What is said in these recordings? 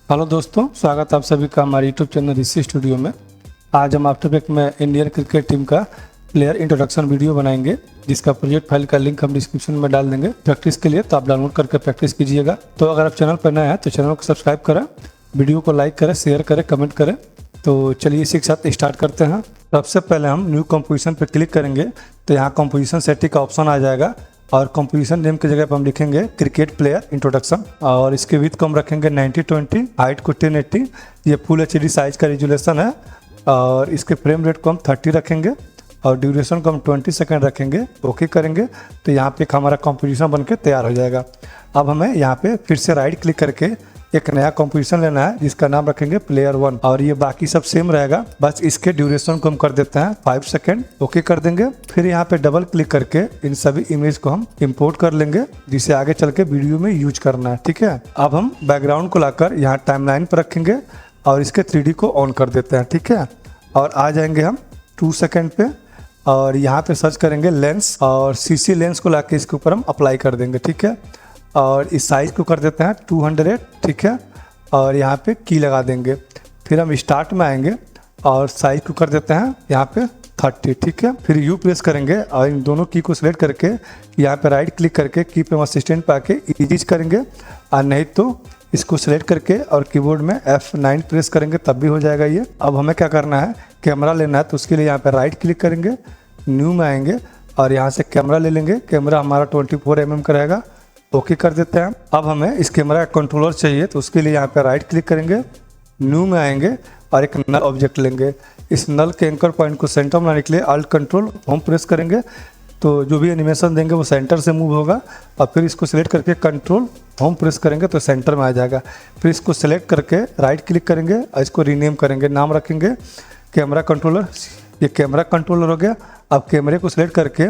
Hello दोस्तों, स्वागत है आप सभी का हमारे यूट्यूब चैनल ऋषि स्टूडियो में। आज हम आफ्टर ब्रेक में इंडियन क्रिकेट टीम का प्लेयर इंट्रोडक्शन वीडियो बनाएंगे, जिसका प्रोजेक्ट फाइल का लिंक हम डिस्क्रिप्शन में डाल देंगे प्रैक्टिस के लिए, तो आप डाउनलोड करके प्रैक्टिस कीजिएगा। तो अगर आप चैनल पर नए हैं तो चैनल को सब्सक्राइब करें, वीडियो को लाइक करें, शेयर करें, कमेंट करें। तो चलिए इसी के साथ स्टार्ट करते हैं। सबसे पहले हम न्यू कंपोजिशन पर क्लिक करेंगे तो यहाँ कंपोजिशन सेटिंग का ऑप्शन आ जाएगा और कंपोजिशन नेम की जगह पर हम लिखेंगे क्रिकेट प्लेयर इंट्रोडक्शन और इसके विड्थ को हम रखेंगे 90/20, हाइट को 1080। ये फुल HD साइज का रिजोल्यूशन है और इसके फ्रेम रेट को हम 30 रखेंगे और ड्यूरेशन को हम 20 सेकंड रखेंगे। ओके करेंगे तो यहाँ पे हमारा कंपोजिशन बनके तैयार हो जाएगा। अब हमें यहाँ पे फिर से राइट क्लिक करके एक नया कंपोजिशन लेना है जिसका नाम रखेंगे प्लेयर 1 और ये बाकी सब सेम रहेगा, बस इसके ड्यूरेशन को हम कर देते हैं 5 सेकंड। ओके कर देंगे। फिर यहाँ पे डबल क्लिक करके इन सभी इमेज को हम इंपोर्ट कर लेंगे, जिसे आगे चल के वीडियो में यूज करना है। ठीक है, अब हम बैकग्राउंड को लाकर यहाँ टाइमलाइन पर रखेंगे और इसके 3D को ऑन कर देते हैं। ठीक है, और आ जाएंगे हम 2 सेकंड पे और यहाँ पे सर्च करेंगे लेंस और CC लेंस को लाके इसके ऊपर हम अप्लाई कर देंगे। ठीक है, और इस साइज को कर देते हैं 200। ठीक है, और यहाँ पे की लगा देंगे। फिर हम स्टार्ट में आएंगे और साइज को कर देते हैं यहाँ पे 30। ठीक है, फिर यू प्रेस करेंगे और इन दोनों की को सिलेक्ट करके यहाँ पे राइट क्लिक करके की पे असिस्टेंट पे आके इरेज करेंगे और नहीं तो इसको सिलेक्ट करके और कीबोर्ड में F9 प्रेस करेंगे तब भी हो जाएगा ये। अब हमें क्या करना है, कैमरा लेना है, तो उसके लिए यहाँ पे राइट क्लिक करेंगे, न्यू में आएंगे और यहाँ से कैमरा ले लेंगे। कैमरा हमारा 24 mm का रहेगा। ओके कर देते हैं। अब हमें इस कैमरा का कंट्रोलर चाहिए तो उसके लिए यहाँ पे राइट क्लिक करेंगे, न्यू में आएंगे और एक नल ऑब्जेक्ट लेंगे। इस नल के एंकर पॉइंट को सेंटर में लाने के लिए अल्ट कंट्रोल होम प्रेस करेंगे तो जो भी एनिमेशन देंगे वो सेंटर से मूव होगा और फिर इसको सिलेक्ट करके कंट्रोल होम प्रेस करेंगे तो सेंटर में आ जाएगा। फिर इसको सिलेक्ट करके राइट क्लिक करेंगे और इसको रीनेम करेंगे, नाम रखेंगे कैमरा कंट्रोलर। ये कैमरा कंट्रोलर हो गया। अब कैमरे को सिलेक्ट करके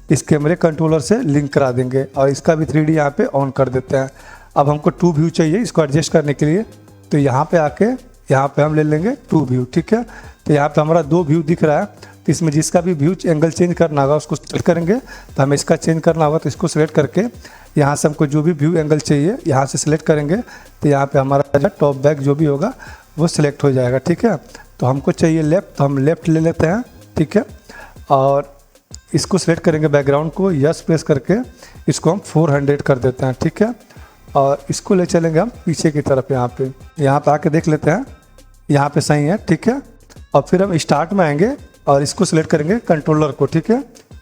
इस कैमरे कंट्रोलर से लिंक करा देंगे और इसका भी 3D यहाँ पे ऑन कर देते हैं। अब हमको 2 व्यू चाहिए इसको एडजस्ट करने के लिए, तो यहाँ पे आके यहाँ पे हम ले लेंगे 2 व्यू। ठीक है, तो यहाँ पे हमारा 2 व्यू दिख रहा है, तो इसमें जिसका भी व्यू एंगल चेंज करना होगा उसको सेलेक्ट करेंगे। तो हमें इसका चेंज करना होगा तो इसको सिलेक्ट करके यहाँ से हमको जो भी व्यू एंगल चाहिए यहाँ से सिलेक्ट करेंगे तो यहाँ पे हमारा टॉप बैक जो भी होगा वो सिलेक्ट हो जाएगा। ठीक है, तो हमको चाहिए लेफ्ट, तो हम लेफ्ट ले लेते हैं। ठीक है, और इसको सिलेक्ट करेंगे बैकग्राउंड को, यस प्रेस करके इसको हम 400 कर देते हैं। ठीक है, और इसको ले चलेंगे हम पीछे की तरफ। यहाँ पे आके देख लेते हैं, यहाँ पे सही है। ठीक है, और फिर हम स्टार्ट में आएंगे और इसको सिलेक्ट करेंगे कंट्रोलर को। ठीक है,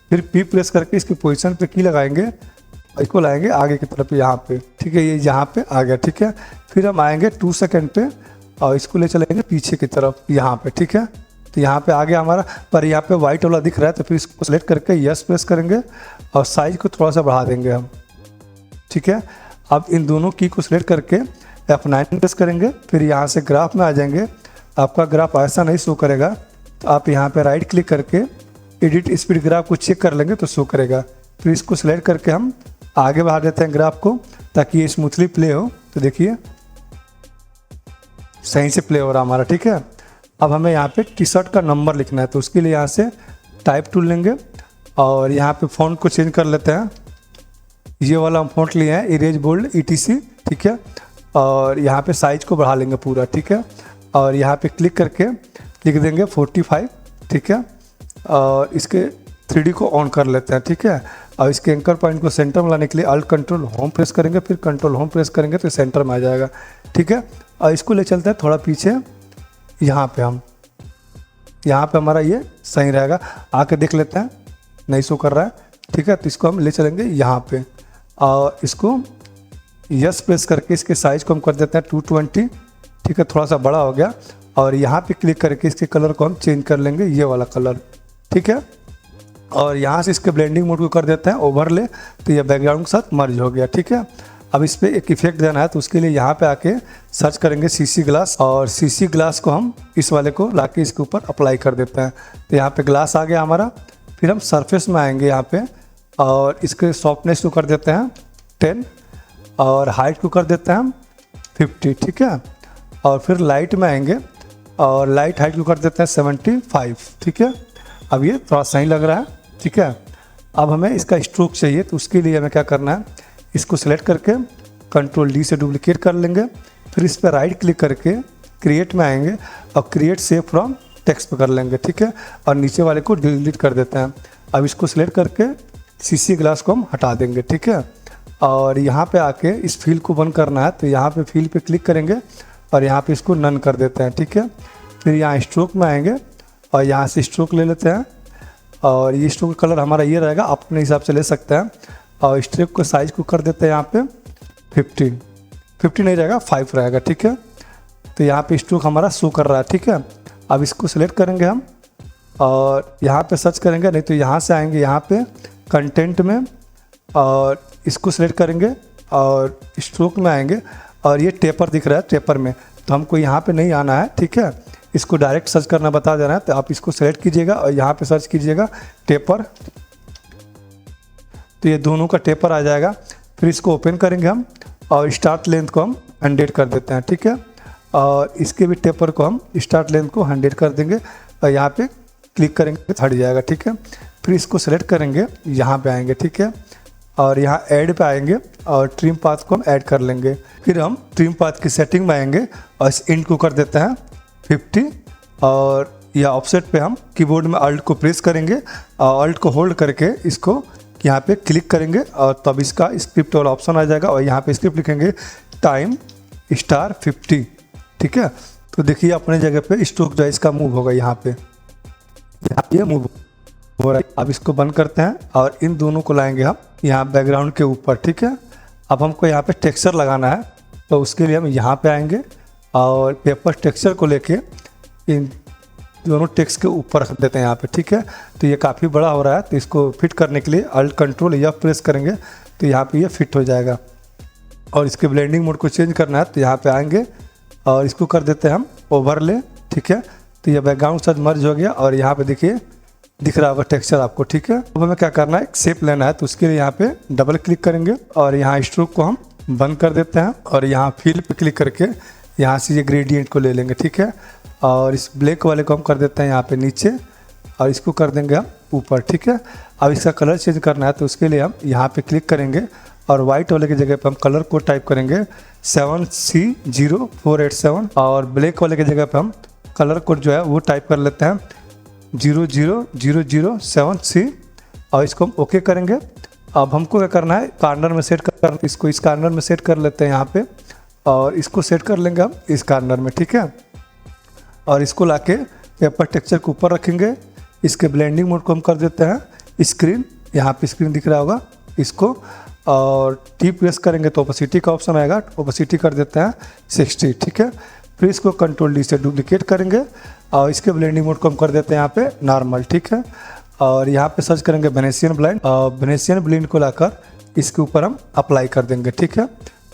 फिर P प्रेस करके इसकी पोजीशन पे की लगाएंगे, इसको लाएंगे आगे की तरफ यहाँ पे। ठीक है, ये यहाँ पे आ गया। ठीक है, फिर हम आएंगे 2 सेकंड पे और इसको ले चलेंगे पीछे की तरफ यहाँ पे। ठीक है, तो यहाँ पे आ गया हमारा, पर यहाँ पे वाइट वाला दिख रहा है तो फिर इसको सेलेक्ट करके यस प्रेस करेंगे और साइज को थोड़ा सा बढ़ा देंगे हम। ठीक है, अब इन दोनों की को सिलेक्ट करके F9 प्रेस करेंगे, फिर यहाँ से ग्राफ में आ जाएंगे। आपका ग्राफ ऐसा नहीं शो करेगा तो आप यहाँ पे राइट क्लिक करके एडिट स्पीड ग्राफ को चेक कर लेंगे तो शो करेगा। फिर इसको सिलेक्ट करके हम आगे बढ़ा देते हैं ग्राफ को ताकि ये स्मूथली प्ले हो। तो देखिए सही से प्ले हो रहा हमारा। ठीक है, अब हमें यहाँ पे टी-शर्ट का नंबर लिखना है तो उसके लिए यहाँ से टाइप टूल लेंगे और यहाँ पे फ़ॉन्ट को चेंज कर लेते हैं। ये वाला हम फ़ॉन्ट लिए हैं इरेज बोल्ड ETC। ठीक है, और यहाँ पे साइज को बढ़ा लेंगे पूरा। ठीक है, और यहाँ पे क्लिक करके लिख देंगे 45। ठीक है, और इसके 3D को ऑन कर लेते हैं। ठीक है, और इसके एंकर पॉइंट को सेंटर में लाने के लिए अल्ट कंट्रोल होम प्रेस करेंगे, फिर कंट्रोल होम प्रेस करेंगे तो सेंटर में आ जाएगा। ठीक है, और इसको ले चलते हैं थोड़ा पीछे, यहाँ पे हमारा ये सही रहेगा। आके देख लेते हैं, नहीं शो कर रहा है। ठीक है, तो इसको हम ले चलेंगे यहाँ पे और इसको यस प्रेस करके इसके साइज को हम कर देते हैं 220। ठीक है, थोड़ा सा बड़ा हो गया और यहाँ पे क्लिक करके इसके कलर को हम चेंज कर लेंगे, ये वाला कलर। ठीक है, और यहाँ से इसके ब्लेंडिंग मोड को कर देते हैं ओवरले, तो ये बैकग्राउंड के साथ मर्ज हो गया। ठीक है, अब इस पर एक इफेक्ट देना है तो उसके लिए यहाँ पे आके सर्च करेंगे CC ग्लास और CC ग्लास को हम इस वाले को लाके इसके ऊपर अप्लाई कर देते हैं। तो यहाँ पे ग्लास आ गया हमारा। फिर हम सरफेस में आएंगे यहाँ पे और इसके सॉफ्टनेस को कर देते हैं 10 और हाइट को कर देते हैं हम 50। ठीक है, और फिर लाइट में आएंगे और लाइट हाइट को कर देते हैं 75। ठीक है, अब ये थोड़ा सही लग रहा है। ठीक है, अब हमें इसका स्ट्रोक चाहिए तो उसके लिए हमें क्या करना है, इसको सिलेक्ट करके कंट्रोल D से डुप्लीकेट कर लेंगे, फिर इस पर राइट क्लिक करके क्रिएट में आएंगे और क्रिएट सेव फ्रॉम टेक्स्ट पे कर लेंगे, ठीक है। और नीचे वाले को डिलीट कर देते हैं। अब इसको सिलेक्ट करके सीसी ग्लास को हम हटा देंगे, ठीक है। और यहाँ पे आके इस फील को बंद करना है, तो यहाँ पे फील पे क्लिक करेंगे और यहाँ पे इसको नन कर देते हैं, ठीक है। फिर यहाँ स्ट्रोक में आएंगे और यहाँ से स्ट्रोक ले लेते हैं और ये स्ट्रोक का कलर हमारा ये रहेगा, आप अपने हिसाब से ले सकते हैं। और स्ट्रोक को साइज को कर देते हैं यहाँ पे 50 नहीं रहेगा, 5 रहेगा, ठीक है। तो यहाँ पे स्ट्रोक हमारा शो कर रहा है, ठीक है। अब इसको सिलेक्ट करेंगे हम और यहाँ पे सर्च करेंगे, नहीं तो यहाँ से आएंगे यहाँ पे कंटेंट में और इसको सिलेक्ट करेंगे और स्ट्रोक में आएंगे और ये टेपर दिख रहा है, टेपर में तो हमको यहाँ पे नहीं आना है, ठीक है। इसको डायरेक्ट सर्च करना बता देना है, तो आप इसको सेलेक्ट कीजिएगा और यहाँ पे सर्च कीजिएगा टेपर, तो ये दोनों का टेपर आ जाएगा। फिर इसको ओपन करेंगे हम और स्टार्ट लेंथ को हम 100 कर देते हैं, ठीक है। और इसके भी टेपर को हम स्टार्ट लेंथ को 100 कर देंगे और यहाँ पे क्लिक करेंगे तो हट जाएगा, ठीक है। फिर इसको सेलेक्ट करेंगे, यहाँ पे आएंगे, ठीक है। और यहाँ ऐड पे आएंगे और ट्रिम पाथ को हम ऐड कर लेंगे। फिर हम ट्रिम पाथ की सेटिंग में आएंगे और इस इंड को कर देते हैं 50 और या ऑफसेट पे हम कीबोर्ड में अल्ट को प्रेस करेंगे और अल्ट को होल्ड करके इसको यहाँ पे क्लिक करेंगे और तब इसका स्क्रिप्ट वाला ऑप्शन आ जाएगा और यहाँ पे स्क्रिप्ट लिखेंगे टाइम *50, ठीक है। तो देखिए अपने जगह पे स्ट्रोक जो है इसका मूव होगा, यहाँ पे ये मूव हो रहा है। अब इसको बंद करते हैं और इन दोनों को लाएंगे हम यहाँ बैकग्राउंड के ऊपर, ठीक है। अब हमको यहाँ पे टेक्सचर लगाना है, तो उसके लिए हम यहाँ पे आएंगे और पेपर टेक्सचर को लेके इन दोनों टेक्स्ट के ऊपर रख देते हैं यहाँ पे, ठीक है। तो ये काफ़ी बड़ा हो रहा है, तो इसको फिट करने के लिए अल्ट कंट्रोल या प्रेस करेंगे तो यहाँ पे ये फिट हो जाएगा। और इसके ब्लेंडिंग मोड को चेंज करना है, तो यहाँ पे आएंगे और इसको कर देते हैं हम ओवरले, ठीक है। तो ये बैकग्राउंड साथ मर्ज हो गया और यहाँ पे देखिए दिख रहा होगा टेक्सचर आपको, ठीक है। अब हमें क्या करना है, एक शेप लेना है, तो उसके लिए यहाँ पे डबल क्लिक करेंगे और यहाँ स्ट्रोक को हम बंद कर देते हैं और यहाँ फिल पे क्लिक करके यहाँ से ये ग्रेडियंट को ले लेंगे, ठीक है। और इस ब्लैक वाले को हम कर देते हैं यहाँ पे नीचे और इसको कर देंगे हम ऊपर, ठीक है। अब इसका कलर चेंज करना है, तो उसके लिए हम यहाँ पे क्लिक करेंगे और वाइट वाले की जगह पे हम कलर को टाइप करेंगे 7C0487 और ब्लैक वाले की जगह पे हम कलर कोड जो है वो टाइप कर लेते हैं 00007C और इसको हम ओके करेंगे। अब हमको क्या करना है, कॉर्नर में सेट कर, इसको इस कॉर्नर में सेट कर लेते हैं यहाँ पे और इसको सेट कर लेंगे हम इस कॉर्नर में, ठीक है। और इसको लाके पेपर टेक्सचर के ऊपर रखेंगे। इसके ब्लेंडिंग मोड को हम कर देते हैं स्क्रीन, यहाँ पे स्क्रीन दिख रहा होगा इसको, और टी प्रेस करेंगे तो ओपेसिटी का ऑप्शन आएगा, ओपेसिटी कर देते हैं 60, ठीक है। फिर इसको कंट्रोल डी से डुप्लीकेट करेंगे और इसके ब्लेंडिंग मोड को हम कर देते हैं यहाँ पे नॉर्मल, ठीक है। और यहाँ पे सर्च करेंगे वेनेशियन ब्लेंड और वेनेशियन ब्लेंड को लाकर इसके ऊपर हम अप्लाई कर देंगे, ठीक है।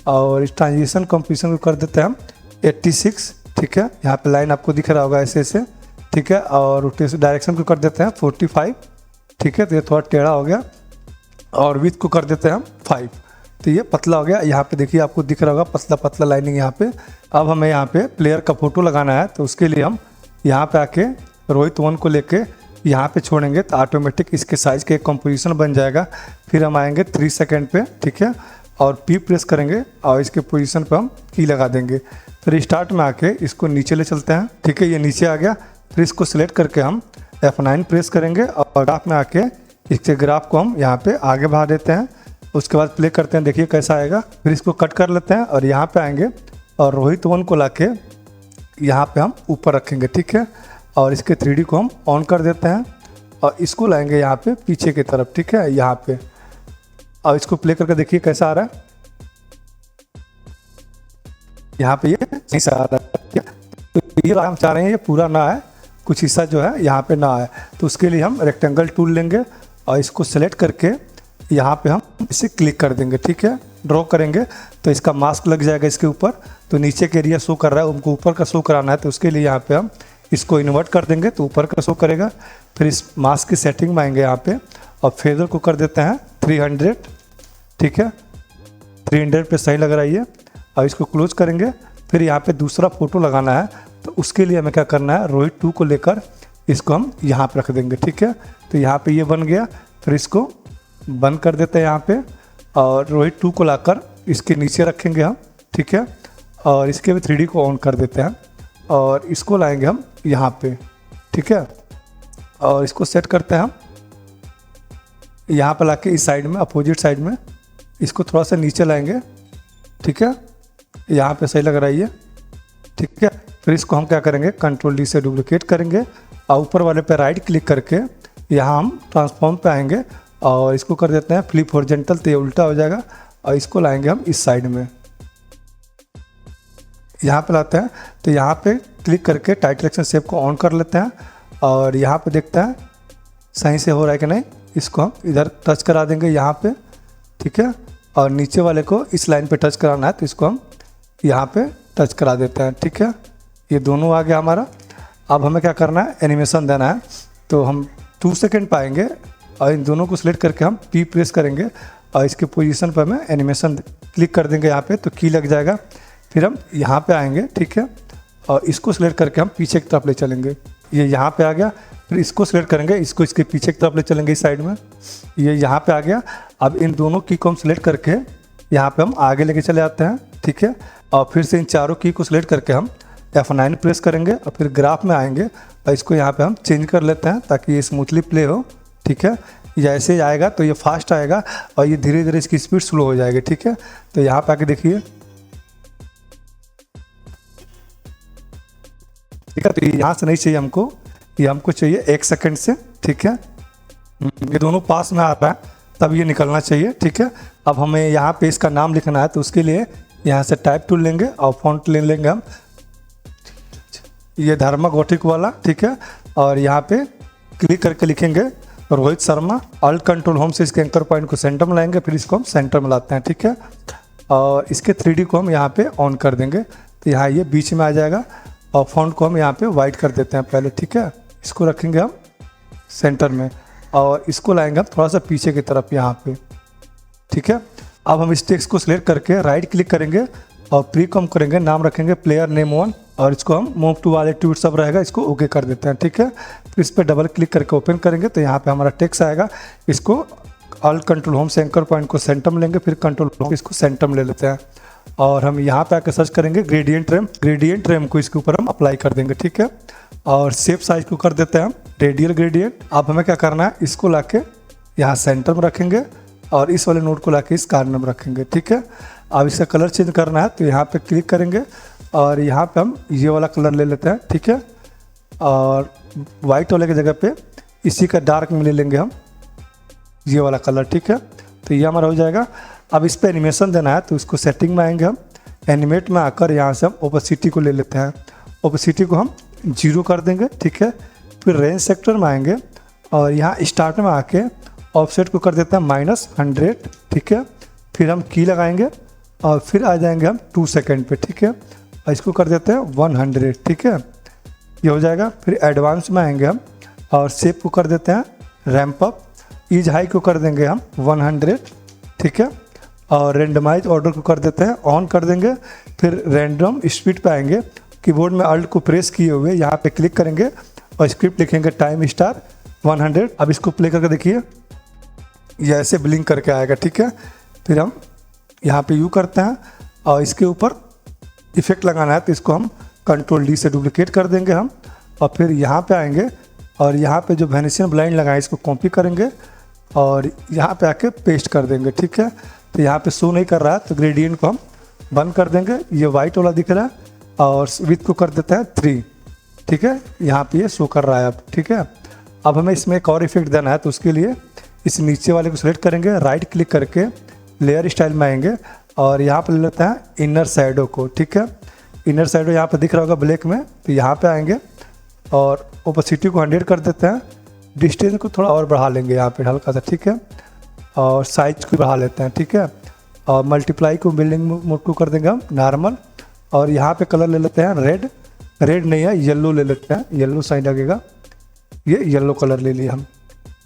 और इस ट्रांजिशन कंपोजिशन को कर देते हैं हम 86, ठीक है। यहाँ पे लाइन आपको दिख रहा होगा ऐसे ऐसे, ठीक है। और रोटेशन डायरेक्शन को कर देते हैं 45, ठीक है। तो ये थोड़ा टेढ़ा हो गया और विड्थ को कर देते हैं हम 5, तो ये पतला हो गया। यहाँ पे देखिए आपको दिख रहा होगा पतला पतला लाइनिंग यहाँ पे। अब हमें यहाँ पे प्लेयर का फोटो लगाना है, तो उसके लिए हम यहाँ पे आके रोहित 1 को लेके यहाँ पे छोड़ेंगे तो ऑटोमेटिक इसके साइज के एक कंपोजिशन बन जाएगा। फिर हम आएंगे 3 सेकेंड पे, ठीक है, और पी प्रेस करेंगे और इसके पोजीशन पे हम की लगा देंगे। फिर स्टार्ट में आके इसको नीचे ले चलते हैं, ठीक है। ये नीचे आ गया, फिर इसको सिलेक्ट करके हम F9 प्रेस करेंगे और ग्राफ में आके इसके ग्राफ को हम यहाँ पे आगे बढ़ा देते हैं। उसके बाद प्ले करते हैं, देखिए कैसा आएगा। फिर इसको कट कर लेते हैं और यहाँ पे आएंगे और रोहित 1 को लाके यहाँ पे हम ऊपर रखेंगे, ठीक है। और इसके 3D को हम ऑन कर देते हैं और इसको लाएंगे यहाँ पे पीछे की तरफ, ठीक है, यहाँ पे। और इसको प्ले करके देखिए कैसा आ रहा है, यहाँ पे ये सही से आ रहा है। तो ये हम चाह रहे हैं ये पूरा ना आए, कुछ हिस्सा जो है यहाँ पे ना आए, तो उसके लिए हम रेक्टेंगल टूल लेंगे और इसको सेलेक्ट करके यहाँ पे हम इसे क्लिक कर देंगे, ठीक है। ड्रॉ करेंगे तो इसका मास्क लग जाएगा इसके ऊपर, तो नीचे के एरिया शो कर रहा है, उनको ऊपर का शो कराना है, तो उसके लिए यहाँ पे हम इसको इन्वर्ट कर देंगे तो ऊपर का शो करेगा। फिर इस मास्क की सेटिंग में आएंगे यहाँ पे और फेदर को कर देते हैं 300, ठीक है। 300 पे सही लग रहा है ये, और इसको क्लोज करेंगे। फिर यहाँ पे दूसरा फोटो लगाना है, तो उसके लिए हमें क्या करना है, रोहित 2 को लेकर इसको हम यहाँ पे रख देंगे, ठीक है। तो यहाँ पे ये बन गया। फिर इसको बंद कर देते हैं यहाँ पे और रोहित 2 को लाकर इसके नीचे रखेंगे हम, ठीक है। और इसके भी 3D को ऑन कर देते हैं और इसको लाएंगे हम यहाँ पे, ठीक है। और इसको सेट करते हैं हम यहाँ पर लाके इस साइड में, अपोजिट साइड में इसको थोड़ा सा नीचे लाएंगे, ठीक है। यहाँ पे सही लग रहा है ये, ठीक है। फिर इसको हम क्या करेंगे, कंट्रोल डी से डुप्लीकेट करेंगे और ऊपर वाले पे राइट क्लिक करके यहाँ हम ट्रांसफॉर्म पे आएंगे और इसको कर देते हैं फ्लिप हॉरिजॉन्टल, तो ये उल्टा हो जाएगा। और इसको लाएंगे हम इस साइड में, यहाँ पे लाते हैं तो यहाँ पे क्लिक करके टाइट सिलेक्शन शेप को ऑन कर लेते हैं और यहाँ पे देखते हैं सही से हो रहा है कि नहीं। इसको हम इधर टच करा देंगे यहाँ पे, ठीक है। और नीचे वाले को इस लाइन पे टच कराना है तो इसको हम यहाँ पे टच करा देते हैं, ठीक है। ये दोनों आ गया हमारा। अब हमें क्या करना है, एनिमेशन देना है। तो हम 2 सेकेंड पाएंगे और इन दोनों को सिलेक्ट करके हम P प्रेस करेंगे और इसके पोजीशन पर हमें एनिमेशन क्लिक कर देंगे यहाँ पे, तो की लग जाएगा। फिर हम यहाँ पे आएंगे, ठीक है, और इसको सिलेक्ट करके हम पीछे की तरफ ले चलेंगे। ये यहाँ पे आ गया। फिर इसको सिलेक्ट करेंगे, इसको इसके पीछे की तरफ ले चलेंगे इस साइड में, ये यहाँ पे आ गया। अब इन दोनों की को हम सिलेक्ट करके यहाँ पे हम आगे लेके चले आते हैं, ठीक है। और फिर से इन चारों की को सिलेक्ट करके हम F9 प्रेस करेंगे और फिर ग्राफ में आएंगे और इसको यहाँ पे हम चेंज कर लेते हैं ताकि ये स्मूथली प्ले हो, ठीक है। जैसे ही आएगा तो ये फास्ट आएगा और ये धीरे धीरे इसकी स्पीड स्लो हो जाएगी, ठीक है। तो यहाँ पे आके देखिए, ठीक है। तो यहाँ से नहीं चाहिए हमको, ये हमको चाहिए 1 सेकंड से, ठीक है। ये दोनों पास में आ रहा है तब ये निकलना चाहिए, ठीक है। अब हमें यहाँ पे इसका नाम लिखना है तो उसके लिए यहाँ से टाइप टूल लेंगे और फॉन्ट ले लेंगे हम, ये धर्मा गोटिक वाला, ठीक है। और यहाँ पे क्लिक करके लिखेंगे Rohit Sharma. Alt control home से इसके एंकर पॉइंट को सेंटर में लाएंगे, फिर इसको हम सेंटर में लाते हैं, ठीक है। और इसके 3D को हम यहाँ पे ऑन कर देंगे तो यहाँ ये बीच में आ जाएगा। और फॉन्ट को हम यहाँ पे वाइट कर देते हैं पहले, ठीक है। इसको रखेंगे हम सेंटर में और इसको लाएंगे हम थोड़ा सा पीछे की तरफ यहाँ पे, ठीक है। अब हम इस टेक्स्ट को सिलेक्ट करके राइट क्लिक करेंगे और प्री को हम करेंगे, नाम रखेंगे प्लेयर नेम 1 और इसको हम मूव टू वाले ट्वीट सब रहेगा, इसको ओके कर देते हैं, ठीक है। फिर इस पर डबल क्लिक करके ओपन करेंगे तो यहाँ पे हमारा टेक्स्ट आएगा। इसको ऑल कंट्रोल होम से एंकर पॉइंट को सेंटर में लेंगे, फिर कंट्रोल होम इसको सेंटर में ले लेते हैं और हम यहाँ पे आकर सर्च करेंगे ग्रेडियंट रेम को इसके ऊपर हम अप्लाई कर देंगे, ठीक है। और शेप साइज को कर देते हैं हम रेडियल ग्रेडियंट। अब हमें क्या करना है, इसको लाके यहाँ सेंटर में रखेंगे और इस वाले नोट को लाके इस कार्नर में रखेंगे, ठीक है। अब इसका कलर चेंज करना है तो यहाँ पे क्लिक करेंगे और यहाँ पे हम ये वाला कलर ले लेते हैं, ठीक है। और वाइट वाले की जगह पे इसी का डार्क में ले लेंगे हम ये वाला कलर, ठीक है। तो ये हमारा हो जाएगा। अब इस पर एनिमेशन देना है तो इसको सेटिंग में आएंगे हम, एनिमेट में आकर यहाँ से हम ओपेसिटी को ले लेते हैं। ओपेसिटी को हम 0 कर देंगे, ठीक है। फिर रेंज सेक्टर में आएंगे और यहाँ स्टार्ट में आके ऑफसेट को कर देते हैं -100, ठीक है। फिर हम की लगाएंगे और फिर आ जाएंगे हम 2 सेकेंड पे, ठीक है। और इसको कर देते हैं 100, ठीक है। ये हो जाएगा। फिर एडवांस में आएंगे हम और शेप को कर देते हैं रैंप अप, ईज हाई को कर देंगे हम 100, ठीक है। और रेंडमाइज ऑर्डर को कर देते हैं ऑन कर देंगे। फिर रैंडम स्पीड पे आएंगे, कीबोर्ड में अल्ट को प्रेस किए हुए यहाँ पे क्लिक करेंगे और स्क्रिप्ट लिखेंगे टाइम स्टार 100। अब इसको प्ले करके देखिए, ये ऐसे ब्लिंक करके आएगा, ठीक है। फिर हम यहाँ पे यू करते हैं और इसके ऊपर इफेक्ट लगाना है तो इसको हम कंट्रोल डी से डुप्लीकेट कर देंगे हम और फिर यहाँ पे आएंगे और यहाँ पे जो वेनेशियन ब्लाइंड लगाए इसको कॉपी करेंगे और यहाँ पे आके पेस्ट कर देंगे, ठीक है। तो यहाँ पे शो नहीं कर रहा है तो ग्रेडियंट को हम बंद कर देंगे, ये वाइट वाला दिख रहा है। और विथ को कर देते हैं 3, ठीक है। यहाँ पे ये शो कर रहा है अब, ठीक है। अब हमें इसमें एक और इफेक्ट देना है तो उसके लिए इस नीचे वाले को सिलेक्ट करेंगे, राइट क्लिक करके लेयर स्टाइल में आएंगे और यहाँ पर ले लेते हैं इनर शैडो को, ठीक है। इनर शैडो यहाँ पर दिख रहा होगा ब्लैक में, तो यहाँ पे आएंगे और ओपेसिटी को 100 कर देते हैं, डिस्टेंस को थोड़ा और बढ़ा लेंगे यहाँ पे हल्का सा, ठीक है। और साइज को बढ़ा लेते हैं, ठीक है। और मल्टीप्लाई को बिल्डिंग मोड को कर देंगे हम नॉर्मल और यहाँ पे कलर ले लेते हैं रेड नहीं है येलो ले लेते हैं, येलो साइड लगेगा, ये येलो कलर ले लिए हम,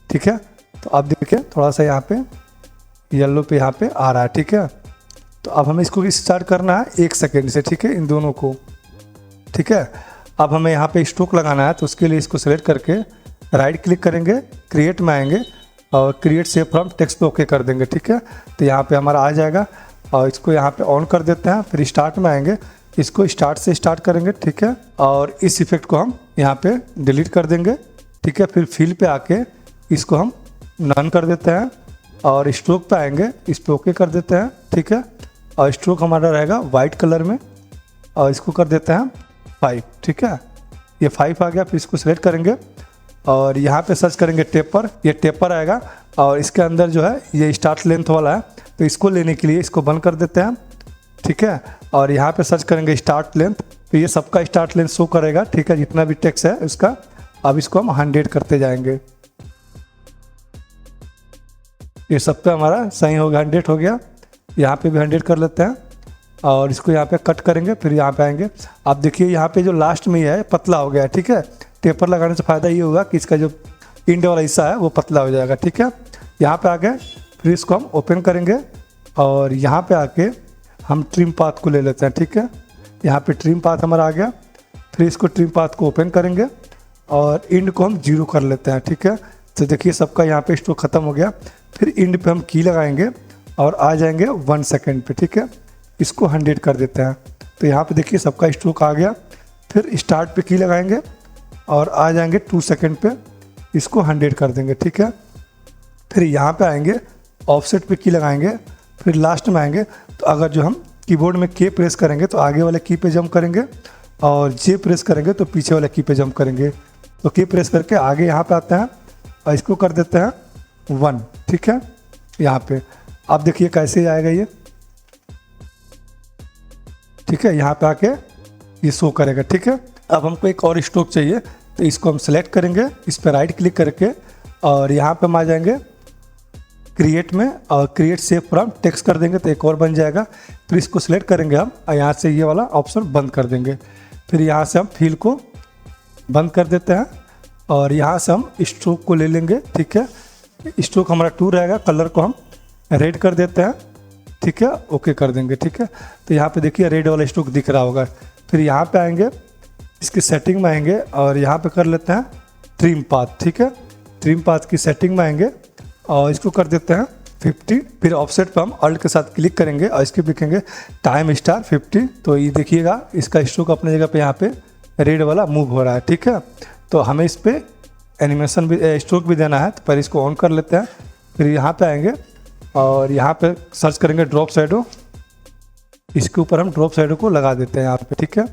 ठीक है। तो अब देखिए थोड़ा सा यहाँ पे येलो पे यहाँ पे आ रहा है, ठीक है। तो अब हमें इसको स्टार्ट करना है 1 सेकेंड से, ठीक है, इन दोनों को, ठीक है। अब हमें यहाँ पे स्ट्रोक लगाना है तो उसके लिए इसको सेलेक्ट करके राइट क्लिक करेंगे, क्रिएट में आएंगे और क्रिएट शेप फ्रॉम टेक्स्ट पे ओके कर देंगे, ठीक है। तो यहाँ पे हमारा आ जाएगा और इसको यहाँ पे ऑन कर देते हैं। फिर स्टार्ट में आएंगे, इसको स्टार्ट से स्टार्ट करेंगे, ठीक है। और इस इफेक्ट को हम यहाँ पे डिलीट कर देंगे, ठीक है। फिर फिल पे आके इसको हम नन कर देते हैं और स्ट्रोक पे आएंगे, इस पे ओके कर देते हैं, ठीक है। और स्ट्रोक हमारा रहेगा वाइट कलर में और इसको कर देते हैं 5, ठीक है। ये 5 आ गया। फिर इसको सिलेक्ट करेंगे और यहाँ पे सर्च करेंगे टेपर, ये टेपर आएगा और इसके अंदर जो है ये स्टार्ट लेंथ वाला है, तो इसको लेने के लिए इसको बंद कर देते हैं, ठीक है। और यहाँ पे सर्च करेंगे स्टार्ट लेंथ, तो ये सबका स्टार्ट लेंथ शो करेगा, ठीक है, जितना भी टेक्स्ट है उसका। अब इसको हम 100 करते जाएंगे, ये सब पे हमारा सही हो गया, 100 हो गया। यहाँ पे भी 100 कर लेते हैं और इसको यहाँ पे कट करेंगे। फिर यहाँ पे आएंगे, आप देखिए यहाँ पे जो लास्ट में है पतला हो गया है, ठीक है। टेपर लगाने से फ़ायदा ये होगा कि इसका जो इंड वाला हिस्सा है वो पतला हो जाएगा, ठीक है। यहाँ पे आ गए, फिर इसको हम ओपन करेंगे और यहाँ पे आके हम ट्रिम पाथ को ले लेते हैं, ठीक है। यहाँ पे ट्रिम पाथ हमारा आ गया। फिर इसको ट्रिम पाथ को ओपन करेंगे और इंड को हम 0 कर लेते हैं, ठीक है। तो देखिए सबका यहाँ पे स्ट्रोक ख़त्म हो गया। फिर इंड पे हम की लगाएंगे और आ जाएंगे 1 सेकेंड पे, ठीक है। इसको 100 कर देते हैं, तो यहाँ पे देखिए सबका स्ट्रोक आ गया। फिर स्टार्ट पे की लगाएंगे और आ जाएंगे 2 सेकेंड पे, इसको 100 कर देंगे, ठीक है। फिर यहाँ पे आएंगे, ऑफसेट पे की लगाएंगे। फिर लास्ट में आएंगे, तो अगर जो हम कीबोर्ड में के प्रेस करेंगे तो आगे वाले की पे जंप करेंगे और जे प्रेस करेंगे तो पीछे वाले की पे जंप करेंगे। तो के प्रेस करके आगे यहाँ पे आते हैं और इसको कर देते हैं 1, ठीक है। यहाँ पे आप देखिए कैसे आएगा ये, ठीक है। यहाँ पे आके ये शो करेगा, ठीक है। अब हमको एक और स्ट्रोक चाहिए, तो इसको हम सेलेक्ट करेंगे, इस पर राइट क्लिक करके और यहाँ पे हम आ जाएंगे क्रिएट में और क्रिएट सेव फ्रॉम टेक्स्ट कर देंगे तो एक और बन जाएगा। फिर इसको सिलेक्ट करेंगे हम और यहाँ से ये वाला ऑप्शन बंद कर देंगे। फिर यहाँ से हम फिल को बंद कर देते हैं और यहाँ से हम स्ट्रोक को ले लेंगे, ठीक है। स्ट्रोक हमारा 2 रहेगा, कलर को हम रेड कर देते हैं, ठीक है, ओके कर देंगे, ठीक है। तो यहाँ पे देखिए रेड वाला स्ट्रोक दिख रहा होगा। फिर यहाँ पे आएंगे, इसकी सेटिंग में आएंगे और यहाँ पे कर लेते हैं ट्रिम पाथ, ठीक है। ट्रिम पाथ की सेटिंग में आएंगे और इसको कर देते हैं 50। फिर ऑफसेट पर हम अल्ट के साथ क्लिक करेंगे और इसके लिखेंगे टाइम स्टार 50। तो ये देखिएगा इसका स्ट्रोक अपने जगह पे यहाँ पे रेड वाला मूव हो रहा है, ठीक है। तो हमें इस पर एनिमेशन भी स्ट्रोक भी देना है, तो पहले इसको ऑन कर लेते हैं। फिर यहाँ पे आएंगे और यहाँ पे सर्च करेंगे ड्रॉप शैडो, इसके ऊपर हम ड्रॉप शैडो को लगा देते हैं यहाँ पे, ठीक है।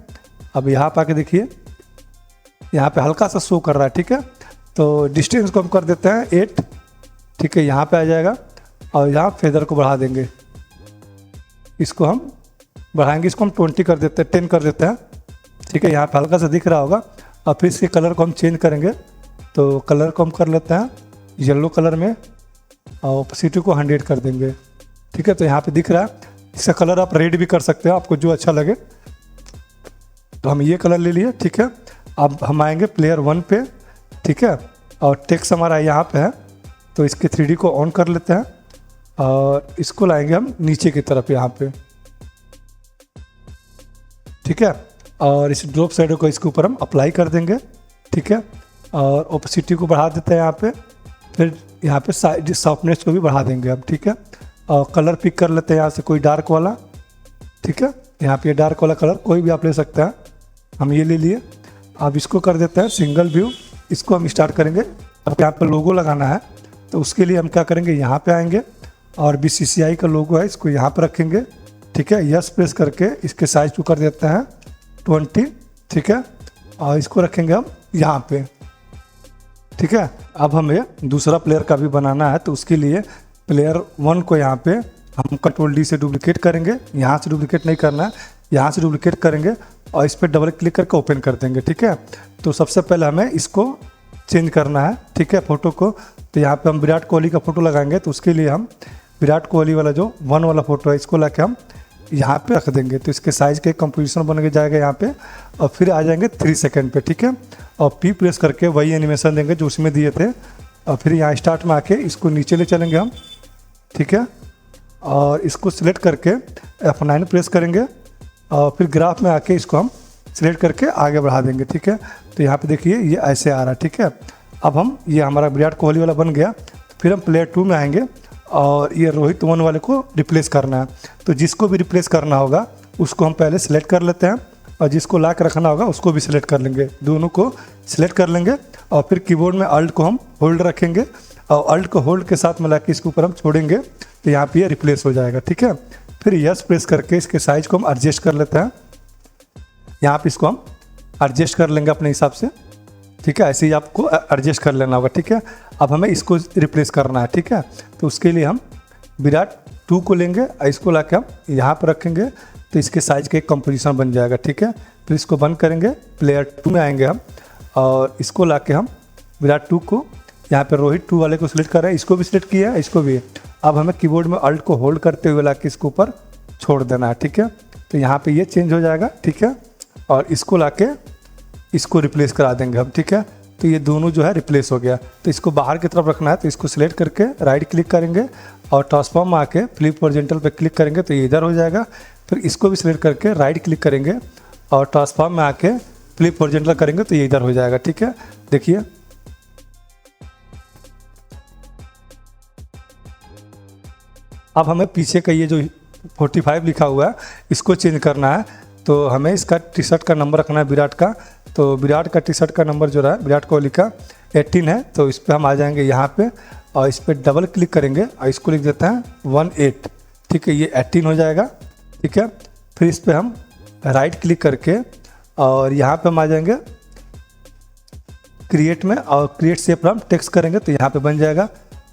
अब यहाँ पे आके देखिए यहाँ पे हल्का सा शो कर रहा है, ठीक है। तो डिस्टेंस को हम कर देते हैं 8, ठीक है, यहाँ पे आ जाएगा और यहाँ फेदर को बढ़ा देंगे, इसको हम बढ़ाएंगे, इसको हम 20 कर देते हैं, 10 कर देते हैं, ठीक है। यहाँ पे हल्का सा दिख रहा होगा। और फिर इसके कलर को हम चेंज करेंगे, तो कलर को हम कर लेते हैं येलो कलर में और ओपेसिटी को 100 कर देंगे, ठीक है। तो यहाँ पे दिख रहा है, इसका कलर आप रेड भी कर सकते हो, आपको जो अच्छा लगे। तो हम ये कलर ले लिए, ठीक है। अब हम आएंगे प्लेयर 1 पे, ठीक है, और टेक्स्ट हमारा यहाँ पे है, तो इसके 3D को ऑन कर लेते हैं और इसको लाएंगे हम नीचे की तरफ यहाँ पे, ठीक है। और इस ड्रॉप शैडो को इसके ऊपर हम अप्लाई कर देंगे, ठीक है। और ओपेसिटी को बढ़ा देते हैं यहाँ पे। फिर यहाँ पे साइड सॉफ्टनेस को भी बढ़ा देंगे हम, ठीक है। और कलर पिक कर लेते हैं यहाँ से कोई डार्क वाला, ठीक है। यहाँ पे डार्क वाला कलर कोई भी आप ले सकते हैं, हम ये ले लिए। अब इसको कर देते हैं सिंगल व्यू, इसको हम स्टार्ट करेंगे। अब यहाँ पर लोगो लगाना है, तो उसके लिए हम क्या करेंगे, यहाँ पे आएंगे और BCCI का लोगो है, इसको यहाँ पर रखेंगे, ठीक है। यस प्रेस करके इसके साइज को कर देते हैं 20, ठीक है। और इसको रखेंगे हम यहाँ पे, ठीक है। अब हमें दूसरा प्लेयर का भी बनाना है, तो उसके लिए प्लेयर 1 को यहाँ पे हम Ctrl D से डुप्लीकेट करेंगे, यहाँ से डुप्लीकेट नहीं करना है, यहाँ से डुप्लीकेट करेंगे और इस पर डबल क्लिक करके ओपन कर देंगे, ठीक है। तो सबसे पहले हमें इसको चेंज करना है, ठीक है, फ़ोटो को। तो यहाँ पे हम विराट कोहली का फ़ोटो लगाएंगे, तो उसके लिए हम विराट कोहली वाला जो 1 वाला फ़ोटो है इसको लाके हम यहाँ पे रख देंगे। तो इसके साइज़ के कंपोजिशन बन के जाएगा यहाँ पे और फिर आ जाएंगे 3 सेकेंड पे, ठीक है। और P प्रेस करके वही एनिमेशन देंगे जो उसमें दिए थे और फिर यहाँ स्टार्ट में आके इसको नीचे ले चलेंगे हम, ठीक है। और इसको सिलेक्ट करके F9 प्रेस करेंगे और फिर ग्राफ में आके इसको हम सिलेक्ट करके आगे बढ़ा देंगे, ठीक है। तो यहाँ पे देखिए ये ऐसे आ रहा है, ठीक है। अब हम ये हमारा विराट कोहली वाला बन गया। फिर हम प्लेयर 2 में आएंगे और ये रोहित 1 वाले को रिप्लेस करना है। तो जिसको भी रिप्लेस करना होगा उसको हम पहले सेलेक्ट कर लेते हैं और जिसको ला के रखना होगा उसको भी सिलेक्ट कर लेंगे। दोनों को सिलेक्ट कर लेंगे और फिर कीबोर्ड में अल्ट को हम होल्ड रखेंगे और अल्ट को होल्ड के साथ मिला के इसके ऊपर हम छोड़ेंगे तो यहाँ पे ये रिप्लेस हो जाएगा। ठीक है, फिर यस प्रेस करके इसके साइज को हम एडजस्ट कर लेते हैं। यहाँ पे इसको हम एडजस्ट कर लेंगे अपने हिसाब से। ठीक है, ऐसे ही आपको एडजस्ट कर लेना होगा। ठीक है, अब हमें इसको रिप्लेस करना है। ठीक है, तो उसके लिए हम विराट 2 को लेंगे और इसको ला के हम यहाँ पर रखेंगे तो इसके साइज का एक कंपोजिशन बन जाएगा। ठीक है, फिर इसको बंद करेंगे, प्लेयर 2 में आएंगे हम और इसको ला के हम विराट 2 को यहाँ पे रोहित 2 वाले को सिलेक्ट कर रहे हैं, इसको भी सिलेक्ट किया है, इसको भी। अब हमें कीबोर्ड में अल्ट को होल्ड करते हुए ला के इसके ऊपर छोड़ देना है। ठीक है, तो यहाँ पे ये चेंज हो जाएगा। ठीक है, और इसको ला के इसको रिप्लेस करा देंगे हम। ठीक है, तो ये दोनों जो है रिप्लेस हो गया। तो इसको बाहर की तरफ रखना है तो इसको सिलेक्ट करके राइट क्लिक करेंगे और ट्रांसफॉर्म में आके फ्लिप हॉरिजॉन्टल पे क्लिक करेंगे तो ये इधर हो जाएगा। फिर इसको भी सिलेक्ट करके राइट क्लिक करेंगे और ट्रांसफॉर्म में आके फ्लिप हॉरिजॉन्टल करेंगे तो ये इधर हो जाएगा। ठीक है, देखिए अब हमें पीछे का ये जो 45 लिखा हुआ है इसको चेंज करना है। तो हमें इसका टी शर्ट का नंबर रखना है विराट का। तो विराट का टी शर्ट का नंबर जो रहा है विराट कोहली का 18 है। तो इस पर हम आ जाएंगे यहाँ पे और इस पर डबल क्लिक करेंगे और इसको लिख देते हैं 18। ठीक है, ये 18 हो जाएगा। ठीक है, फिर इस पर हम राइट क्लिक करके और यहाँ पे हम आ जाएंगे क्रिएट में और क्रिएट से पर हम टेक्स्ट करेंगे तो यहाँ पे बन जाएगा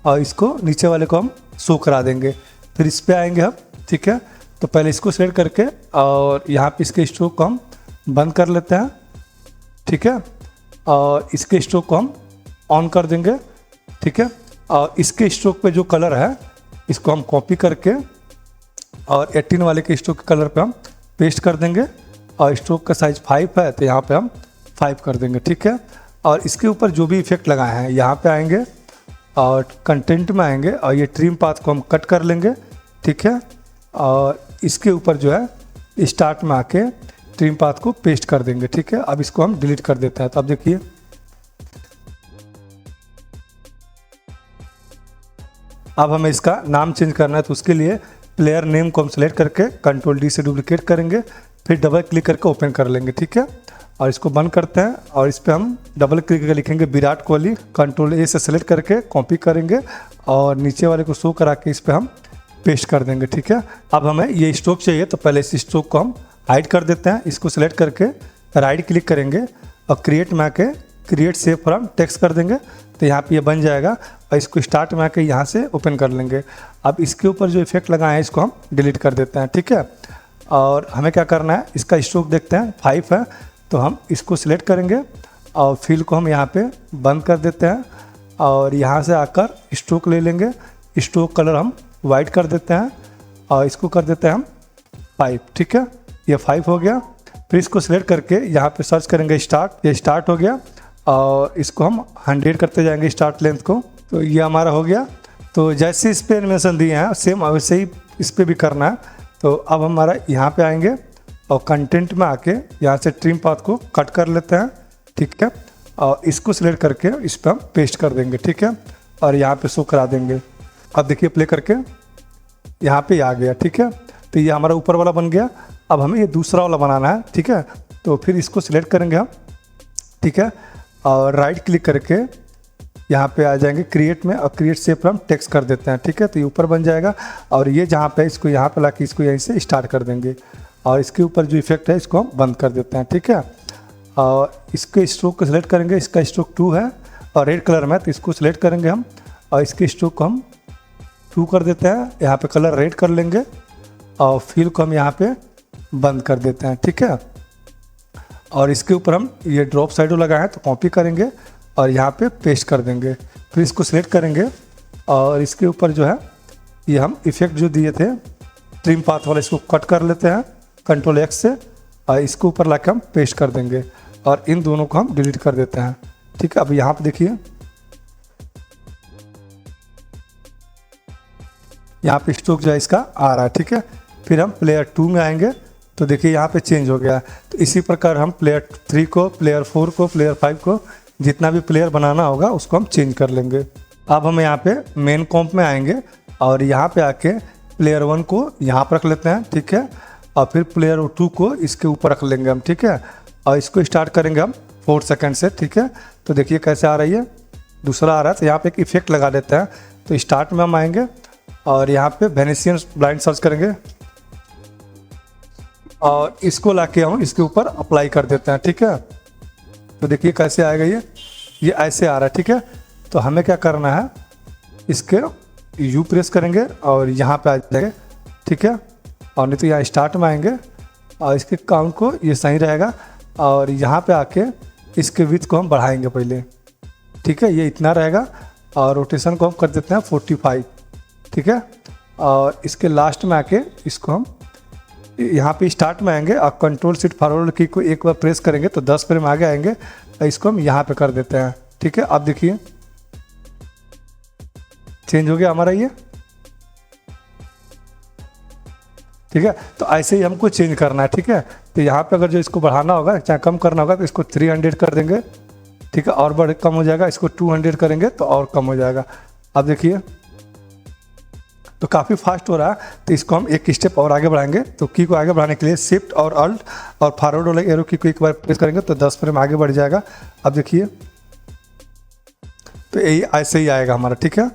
और इसको नीचे वाले को हम शो करा देंगे। फिर इस पर आएंगे हम। ठीक है, तो पहले इसको सेलेक्ट करके और यहाँ पे इसके स्ट्रोक को हम बंद कर लेते हैं। ठीक है, और इसके स्ट्रोक को हम ऑन कर देंगे। ठीक है, और इसके स्ट्रोक पे जो कलर है इसको हम कॉपी करके और 18 वाले के स्ट्रोक के कलर पे हम पेस्ट कर देंगे और स्ट्रोक का साइज 5 है तो यहाँ पे हम 5 कर देंगे। ठीक है, और इसके ऊपर जो भी इफेक्ट लगाए हैं यहाँ पे आएंगे और कंटेंट में आएंगे और ये ट्रिम पाथ को हम कट कर लेंगे। ठीक है, और इसके ऊपर जो है स्टार्ट में आके ट्रिम पाथ को पेस्ट कर देंगे। ठीक है, अब इसको हम डिलीट कर देते हैं। तो अब देखिए अब हमें इसका नाम चेंज करना है तो उसके लिए प्लेयर नेम को हम सेलेक्ट करके कंट्रोल डी से डुप्लीकेट करेंगे, फिर डबल क्लिक करके ओपन कर लेंगे। ठीक है, और इसको बंद करते हैं और इस पर हम डबल क्लिक करके लिखेंगे विराट कोहली। कंट्रोल ए से सेलेक्ट करके कॉपी करेंगे और नीचे वाले को शो करा के इस पर हम पेस्ट कर देंगे। ठीक है, अब हमें ये स्ट्रोक चाहिए तो पहले इस स्ट्रोक को हम हाइड कर देते हैं। इसको सेलेक्ट करके राइट क्लिक करेंगे और क्रिएट में आके क्रिएट सेव फ्रॉम टेक्स्ट कर देंगे तो यहाँ पे ये बन जाएगा और इसको स्टार्ट में आके यहाँ से ओपन कर लेंगे। अब इसके ऊपर जो इफेक्ट लगाए हैं इसको हम डिलीट कर देते हैं। ठीक है, और हमें क्या करना है इसका स्ट्रोक देखते हैं 5 है तो हम इसको सिलेक्ट करेंगे और फिल को हम यहाँ पे बंद कर देते हैं और यहाँ से आकर स्ट्रोक ले लेंगे। स्ट्रोक कलर हम वाइट कर देते हैं और इसको कर देते हैं हम 5। ठीक है, ये 5 हो गया। फिर इसको सिलेक्ट करके यहाँ पे सर्च करेंगे स्टार्ट, ये स्टार्ट हो गया और इसको हम 100 करते जाएंगे स्टार्ट लेंथ को। तो ये हमारा हो गया। तो जैसे इस पर एनिमेशन दिए हैं सेम वैसे ही इस पर भी करना है। तो अब हमारा यहाँ पे आएंगे और कंटेंट में आके यहाँ से ट्रिम पाथ को कट कर लेते हैं। ठीक है, और इसको सिलेक्ट करके इस पर हम पेस्ट कर देंगे। ठीक है, और यहाँ पे शो करा देंगे। अब देखिए प्ले करके यहाँ पे आ गया। ठीक है, तो ये हमारा ऊपर वाला बन गया। अब हमें ये दूसरा वाला बनाना है। ठीक है, तो फिर इसको सिलेक्ट करेंगे हम। ठीक है, और राइट क्लिक करके यहाँ पे आ जाएंगे क्रिएट में और क्रिएट से हम टेक्स्ट कर देते हैं। ठीक है, तो ये ऊपर बन जाएगा और ये जहाँ पे इसको यहाँ पे लाके इसको यहीं से स्टार्ट कर देंगे और इसके ऊपर जो इफेक्ट है इसको हम बंद कर देते हैं। ठीक है, और इसके स्ट्रोक को सिलेक्ट करेंगे। इसका स्ट्रोक 2 है और रेड कलर में तो इसको सिलेक्ट करेंगे हम और इसके स्ट्रोक को हम 2 कर देते हैं। यहाँ पे कलर रेड कर लेंगे और फिल को हम यहाँ पे बंद कर देते हैं। ठीक है, और इसके ऊपर हम ये ड्रॉप साइडो लगाए हैं तो कॉपी करेंगे और यहाँ पे पेस्ट कर देंगे। फिर इसको सिलेक्ट करेंगे और इसके ऊपर जो है ये हम इफेक्ट जो दिए थे ट्रिम पाथ वाला इसको कट कर लेते हैं कंट्रोल एक्स से और इसके ऊपर लाके हम पेस्ट कर देंगे और इन दोनों को हम डिलीट कर देते हैं। ठीक है, अब यहाँ पे देखिए यहाँ पे स्ट्रोक जो है इसका आ रहा है। ठीक है, फिर हम प्लेयर 2 में आएंगे तो देखिए यहाँ पे चेंज हो गया। तो इसी प्रकार हम प्लेयर 3 को, प्लेयर 4 को, प्लेयर 5 को जितना भी प्लेयर बनाना होगा उसको हम चेंज कर लेंगे। अब हम यहाँ पे मेन कॉम्प में आएंगे और यहाँ पे आके प्लेयर 1 को यहाँ पर रख लेते हैं। ठीक है, और फिर प्लेयर 2 को इसके ऊपर रख लेंगे हम, ठीक है। और इसको स्टार्ट करेंगे हम 4 सेकंड से, ठीक है। तो देखिए कैसे आ रही है, दूसरा आ रहा है। तो यहाँ पे एक इफेक्ट लगा देते हैं। तो स्टार्ट में हम आएंगे और यहाँ पे वेनेशियन ब्लाइंड सर्च करेंगे और इसको लाके हम इसके ऊपर अप्लाई कर देते हैं, ठीक है। तो देखिए कैसे आएगा ये ऐसे आ रहा है, ठीक है। तो हमें क्या करना है, इसके यू प्रेस करेंगे और यहाँ पे आ जाएंगे, ठीक है। और नहीं तो यहाँ स्टार्ट में आएंगे और इसके काउंट को ये सही रहेगा और यहाँ पे आके इसके विड्थ को हम बढ़ाएंगे पहले, ठीक है। ये इतना रहेगा और रोटेशन को हम कर देते हैं 45, ठीक है। और इसके लास्ट में आके इसको हम यहाँ पे स्टार्ट में आएंगे और कंट्रोल शिफ्ट फॉरवर्ड की को एक बार प्रेस करेंगे तो 10 फ्रेम आगे आएंगे और इसको हम यहाँ पे कर देते हैं, ठीक है। अब देखिए चेंज हो गया हमारा ये, ठीक है। तो ऐसे ही हमको चेंज करना है, ठीक है। तो यहाँ पे अगर जो इसको बढ़ाना होगा चाहे कम करना होगा तो इसको 300 कर देंगे, ठीक है। और कम हो जाएगा, इसको 200 करेंगे तो और कम हो जाएगा। अब देखिए तो काफ़ी फास्ट हो रहा है। तो इसको हम एक स्टेप और आगे बढ़ाएंगे। तो की को आगे बढ़ाने के लिए शिफ्ट और अल्ट और फॉरवर्ड वाले एरो की को एक बार प्रेस करेंगे तो 10 फ्रेम आगे बढ़ जाएगा। अब देखिए तो यही ऐसे ही आएगा हमारा, ठीक है।